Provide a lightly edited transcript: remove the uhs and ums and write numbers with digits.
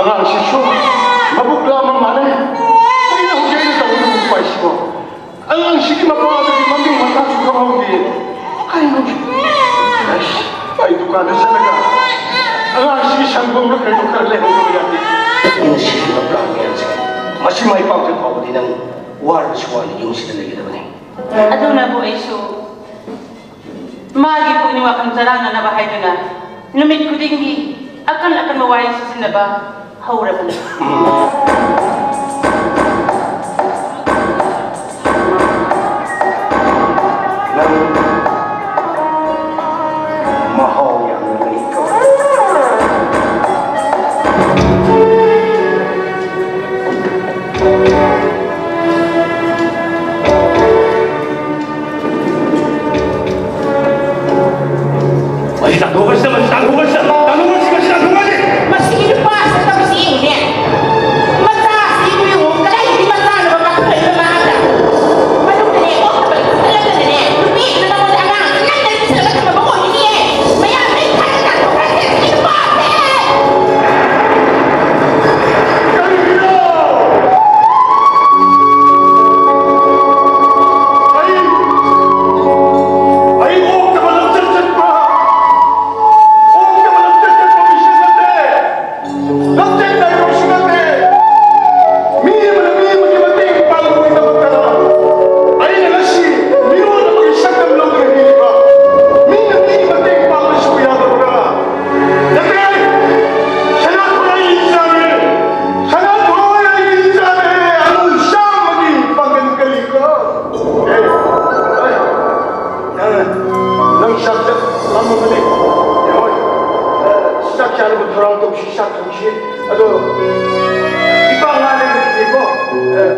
angsisyo, mabuk lamang mana. Ay nahudyay na tayo ng upais mo. Ang sige mapawaga di maming matasok ka mahugay. Ay nahudyay. Ay dukana sa naga. Ang sige sanggong na kayo karleho ng yati. Ini sige maplang yan sige. Masih may pangkat ako din ang war suwali yung sila lagi naman eh. Adong na po ay so. Magi po iniwakang sarana na bahay na. Numit ko dingi. Akan mawayang sa sinaba. Haura ba na? Mahal yang ikaw. Ay, tanggugas naman! Tanggugas na! Tanggugas ka siya! Tanggugas! Masih pas atau si ini? Masa si ibu yung kaya hindi masa na mapakapay na maaga. Manong kani ko talaga ni. Lupi na naman ang anak. Ilan na sila ba mabango ni eh. Maya may kaya ko kasi si Pate. Ay, huwag ka malang tsatsat pa! Huwag ka malang tsatsat pa, Bishimate! Nagtsak na yung Bishimate! Miya magimate ang palamuin na magkara! Ay, nalasi! Miro na mag-isang kamlong ng hindi ba? Miya magimate ang palamuin sa kuyata mo na! Natay! Sana ko na iinsanin! Sana ko na iinsanin! Anong siya maging pagkagali ka? Okay? Ay! Nang saksak kamu balik. Ya, saksak betul untuk sisak kunci. Aduh,